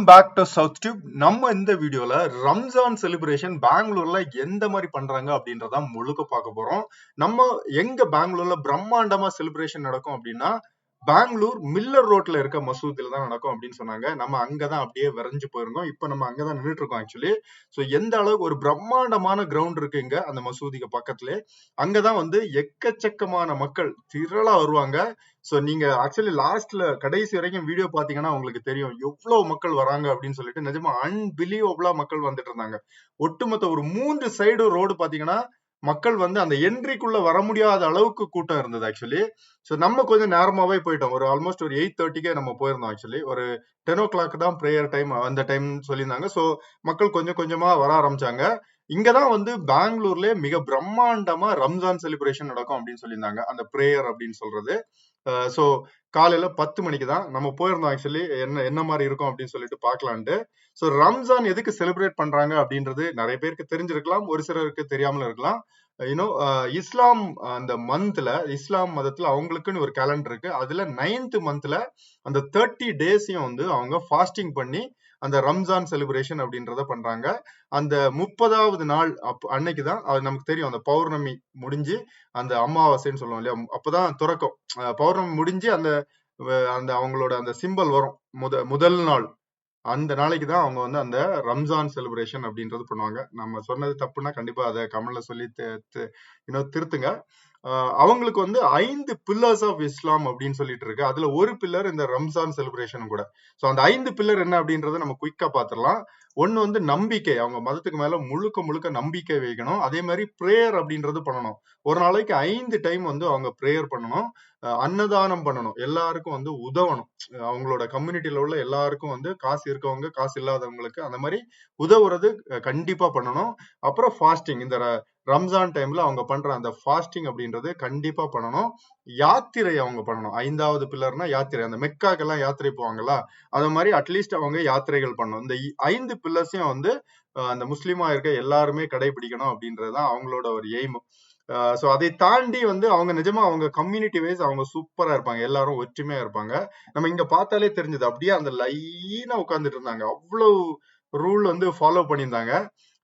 Back to south tube. நம்ம இந்த வீடியோல ரம்ஜான் செலிப்ரேஷன் பெங்களூர்ல எந்த மாதிரி பண்றாங்க அப்படின்றத முழுக்க பார்க்க போறோம். நம்ம எங்க பெங்களூர்ல பிரம்மாண்டமா செலிப்ரேஷன் நடக்கும் அப்படின்னா பெங்களூர் மில்லர் ரோட்ல இருக்க மசூதியில தான் நடக்கும் அப்படின்னு சொன்னாங்க. நம்ம அங்கதான் அப்படியே விரைஞ்சு போயிருந்தோம். இப்ப நம்ம அங்கதான் நின்றுட்டு இருக்கோம் ஆக்சுவலி. ஸோ எந்த அளவுக்கு ஒரு பிரம்மாண்டமான கிரவுண்ட் இருக்கு இங்க அந்த மசூதிக்கு பக்கத்துல. அங்கதான் வந்து எக்கச்சக்கமான மக்கள் திரளா வருவாங்க. சோ நீங்க ஆக்சுவலி லாஸ்ட்ல கடைசி வரைக்கும் வீடியோ பாத்தீங்கன்னா உங்களுக்கு தெரியும் எவ்வளவு மக்கள் வராங்க அப்படின்னு சொல்லிட்டு. நிஜமா அன்பிலீவபிளா மக்கள் வந்துட்டு இருந்தாங்க. ஒட்டுமொத்த ஒரு 3 சைடு ரோடு பாத்தீங்கன்னா மக்கள் வந்து அந்த என்ட்ரிக்குள்ள வர முடியாத அளவுக்கு கூட்டம் இருந்தது ஆக்சுவலி. சோ நம்ம கொஞ்சம் நேரமாவே போயிட்டோம். ஒரு ஆல்மோஸ்ட் ஒரு 8:30க்கே நம்ம போயிருந்தோம் ஆக்சுவலி. ஒரு 10 o'clock தான் ப்ரேயர் டைம் அந்த டைம் சொல்லியிருந்தாங்க. சோ மக்கள் கொஞ்சம் கொஞ்சமா வர ஆரம்பிச்சாங்க. இங்கதான் வந்து பெங்களூர்ல மிக பிரம்மாண்டமா ரம்ஜான் செலிப்ரேஷன் நடக்கும் அப்படின்னு சொல்லியிருந்தாங்க. அந்த பிரேயர் அப்படின்னு சொல்றது. சோ காலையில 10 மணிக்கு தான் நம்ம போயிருந்தோம் ஆக்சுவலி. என்ன என்ன மாதிரி இருக்கும் அப்படின்னு சொல்லிட்டு பார்க்கலான்ட்டு. சோ ரம்ஜான் எதுக்கு செலிப்ரேட் பண்றாங்க அப்படின்றது நிறைய பேருக்கு தெரிஞ்சிருக்கலாம், ஒரு சிலருக்கு தெரியாமலும் இருக்கலாம். யூனோ இஸ்லாம் அந்த மந்த்ல, இஸ்லாம் மதத்துல அவங்களுக்குன்னு ஒரு கேலண்டர் இருக்கு. அதுல 9th மந்த்ல அந்த 30 டேஸையும் வந்து அவங்க ஃபாஸ்டிங் பண்ணி அந்த ரம்ஜான் செலிப்ரேஷன் அப்படின்றத பண்றாங்க. அந்த 30வது நாள் அன்னைக்குதான் அது நமக்கு தெரியும். அந்த பௌர்ணமி முடிஞ்சு அந்த அமாவாசைன்னு சொல்லுவோம் இல்லையா, அப்பதான் துறக்கும். பௌர்ணமி முடிஞ்சு அந்த அந்த அவங்களோட அந்த சிம்பல் வரும் முதல் நாள். அந்த நாளைக்கு தான் அவங்க வந்து அந்த ரம்ஜான் செலிப்ரேஷன் அப்படின்றது பண்ணுவாங்க. நம்ம சொன்னது தப்புன்னா கண்டிப்பா அதை கமெண்ட்ல சொல்லி திருத்துங்க. அவங்களுக்கு வந்து 5 பில்லர்ஸ் ஆஃப் இஸ்லாம் அப்படின்னு சொல்லிட்டு இருக்கு. அதுல ஒரு பில்லர் இந்த ரம்ஜான் செலிப்ரேஷன் கூட. சோ அந்த 5 பில்லர் என்ன அப்படின்றத நம்ம குயிக்கா பாத்துடலாம். ஒண்ணு வந்து நம்பிக்கை. அவங்க மதத்துக்கு மேல முழுக்க முழுக்க நம்பிக்கை வைக்கணும். அதே மாதிரி பிரேயர் அப்படின்றது பண்ணணும். ஒரு நாளைக்கு 5 டைம் வந்து அவங்க பிரேயர் பண்ணணும். அன்னதானம் பண்ணணும். எல்லாருக்கும் வந்து உதவணும். அவங்களோட கம்யூனிட்டியில உள்ள எல்லாருக்கும் வந்து காசு இருக்கவங்க, காசு இல்லாதவங்களுக்கு அந்த மாதிரி உதவுறது கண்டிப்பா பண்ணணும். அப்புறம் ஃபாஸ்டிங். இந்த ரம்ஜான் டைம்ல அவங்க பண்ற அந்த ஃபாஸ்டிங் அப்படின்றது கண்டிப்பா பண்ணணும். யாத்திரை அவங்க பண்ணணும். 5வது பில்லர்னா யாத்திரை. அந்த மெக்காக்கெல்லாம் யாத்திரை போவாங்கல்ல, அது மாதிரி அட்லீஸ்ட் அவங்க யாத்திரைகள் பண்ணணும். இந்த 5 பில்லர்ஸையும் வந்து அந்த முஸ்லீமா இருக்க எல்லாருமே கடைபிடிக்கணும் அப்படின்றதுதான் அவங்களோட ஒரு எய்ம். சோ அதை தாண்டி வந்து அவங்க நிஜமா அவங்க கம்யூனிட்டி வைஸ் அவங்க சூப்பரா இருப்பாங்க. எல்லாரும் ஒற்றுமையா இருப்பாங்க. நம்ம இங்க பார்த்தாலே தெரிஞ்சது. அப்படியே அந்த லைனா உட்கார்ந்துட்டு இருந்தாங்க. அவ்வளவு ரூல் வந்து ஃபாலோ பண்ணியிருந்தாங்க.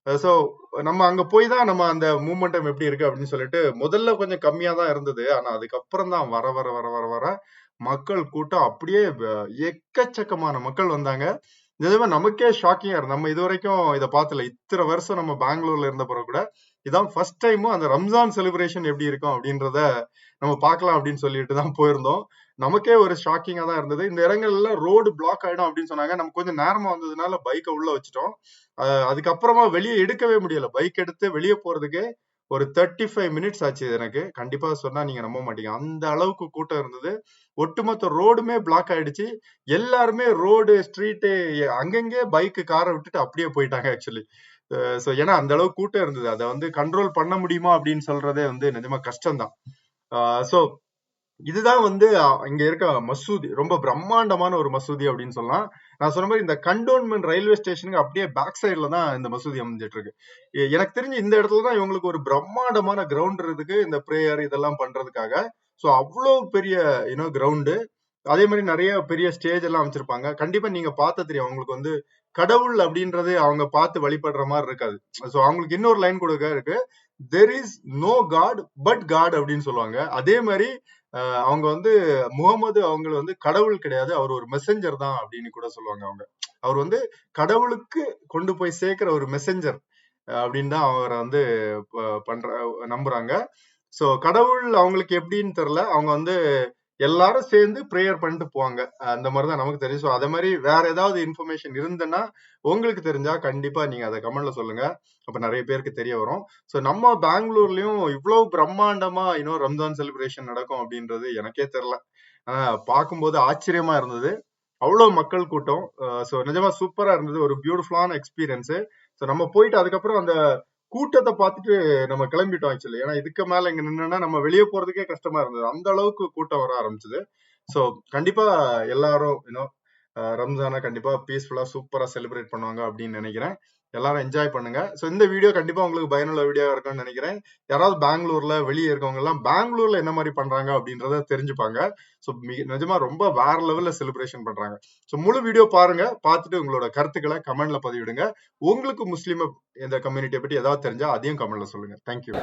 சோ நம்ம அங்க போய் தான் நம்ம அந்த மூமெண்டம் எப்படி இருக்கு அப்படின்னு சொல்லிட்டு முதல்ல கொஞ்சம் கம்மியா தான் இருந்தது. ஆனா அதுக்கப்புறம் தான் வர வர வர வர வர மக்கள் கூட்டம் அப்படியே எக்கச்சக்கமான மக்கள் வந்தாங்க. நிஜமா நமக்கே ஷாக்கிங்கா இருக்கு. நம்ம இது வரைக்கும் இதை பார்த்தல. இத்தனை வருஷம் நம்ம பெங்களூர்ல இருந்த பிறகு கூட இதான் ஃபர்ஸ்ட் டைம் அந்த ரம்ஜான் செலிப்ரேஷன் எப்படி இருக்கும் அப்படின்றத நம்ம பார்க்கலாம் அப்படின்னு சொல்லிட்டு தான் போயிருந்தோம். நமக்கே ஒரு ஷாக்கிங்கா தான் இருந்தது. இந்த இடங்கள்ல ரோடு பிளாக் ஆயிடும் அப்படின்னு சொன்னாங்க. நம்ம கொஞ்சம் நேரமா வந்ததுனால பைக்கை உள்ள வச்சுட்டோம். அதுக்கப்புறமா வெளியே எடுக்கவே முடியல. பைக் எடுத்து வெளியே போறதுக்கு ஒரு 35 மினிட்ஸ் ஆச்சு எனக்கு. கண்டிப்பா சொன்னா நீங்க நம்ப மாட்டீங்க. அந்த அளவுக்கு கூட்டம் இருந்தது. ஒட்டுமொத்த ரோடுமே பிளாக் ஆயிடுச்சு. எல்லாருமே ரோடு ஸ்ட்ரீட்டு அங்கங்கே பைக்கு காரை விட்டுட்டு அப்படியே போயிட்டாங்க ஆக்சுவலி. சோ ஏன்னா அந்த அளவுக்கு கூட்டம் இருந்தது. அதை வந்து கண்ட்ரோல் பண்ண முடியுமா அப்படின்னு சொல்றதே வந்து நிஜமா கஷ்டம்தான். சோ இதுதான் வந்து இங்க இருக்க மசூதி. ரொம்ப பிரம்மாண்டமான ஒரு மசூதி அப்படின்னு சொல்லலாம். நான் சொன்ன மாதிரி இந்த கண்டோன்மெண்ட் ரயில்வே ஸ்டேஷனுக்கு அப்படியே பேக் சைட்ல தான் இந்த மசூதி அமைஞ்சிட்டு இருக்கு. எனக்கு தெரிஞ்சு இந்த இடத்துல தான் இவங்களுக்கு ஒரு பிரம்மாண்டமான கிரவுண்ட் இருக்கு இந்த பிரேயர் இதெல்லாம் பண்றதுக்காக. சோ அவ்வளவு பெரிய கிரவுண்டு. அதே மாதிரி நிறைய பெரிய ஸ்டேஜ் எல்லாம் அமைச்சிருப்பாங்க. கண்டிப்பா நீங்க பார்த்த தெரியும். அவங்களுக்கு வந்து கடவுள் அப்படின்றது அவங்க பார்த்து வழிபடுற மாதிரி இருக்காது. சோ அவங்களுக்கு இன்னொரு லைன் கொடுக்க இருக்கு. There is no God but God அப்படின்னு சொல்லுவாங்க. அதே மாதிரி அவங்க வந்து முகமது அவங்க வந்து கடவுள் கிடையாது, அவர் ஒரு மெசஞ்சர் தான் அப்படின்னு கூட சொல்லுவாங்க. அவங்க அவர் வந்து கடவுளுக்கு கொண்டு போய் சேர்க்கிற ஒரு மெசஞ்சர் அப்படின்னு தான் அவரை வந்து நம்புறாங்க. சோ கடவுள் அவங்களுக்கு எப்படின்னு தெரியல. அவங்க வந்து எல்லாரும் சேர்ந்து பிரேயர் பண்ணிட்டு போவாங்க. அந்த மாதிரிதான் நமக்கு தெரியும். சோ அதே மாதிரி வேற ஏதாவது இன்ஃபர்மேஷன் இருந்ததுன்னா உங்களுக்கு தெரிஞ்சா கண்டிப்பா நீங்க அதை கமெண்ட்ல சொல்லுங்க. அப்ப நிறைய பேருக்கு தெரிய வரும். சோ நம்ம பெங்களூர்லயும் இவ்வளவு பிரம்மாண்டமா ரம்ஜான் செலிப்ரேஷன் நடக்கும் அப்படின்றது எனக்கே தெரியல. பார்க்கும்போது ஆச்சரியமா இருந்தது. அவ்வளவு மக்கள் கூட்டம். சோ நிஜமா சூப்பரா இருந்தது. ஒரு பியூட்டிஃபுல்லான எக்ஸ்பீரியன்ஸ். சோ நம்ம போயிட்டு அதுக்கப்புறம் அந்த கூட்டத்தை பார்த்துட்டு நம்ம கிளம்பிட்டோம் ஆக்சுவலி. ஏன்னா இதுக்கு மேல இங்க நின்னா நம்ம வெளியே போறதுக்கே கஷ்டமா இருந்தது. அந்த அளவுக்கு கூட்டம் வர ஆரம்பிச்சது. சோ கண்டிப்பா எல்லாரும் ரம்ஜானை கண்டிப்பா பீஸ்ஃபுல்லா சூப்பரா செலிப்ரேட் பண்ணுவாங்க அப்படின்னு நினைக்கிறேன். எல்லாரும் என்ஜாய் பண்ணுங்க. சோ இந்த வீடியோ கண்டிப்பா உங்களுக்கு பயனுள்ள வீடியோ இருக்கும்னு நினைக்கிறேன். யாராவது பெங்களூர்ல வெளியே இருக்கவங்க எல்லாம் பெங்களூர்ல என்ன மாதிரி பண்றாங்க அப்படின்றத தெரிஞ்சுப்பாங்க. சோ நிஜமா ரொம்ப வேற லெவல்ல செலிப்ரேஷன் பண்றாங்க. சோ முழு வீடியோ பாருங்க, பார்த்துட்டு உங்களோட கருத்துக்களை கமெண்ட்ல பதிவிடுங்க. உங்களுக்கு முஸ்லீம் இந்த கம்யூனிட்டியை பத்தி ஏதாவது தெரிஞ்சா அதையும் கமெண்ட்ல சொல்லுங்க. தேங்க்யூ.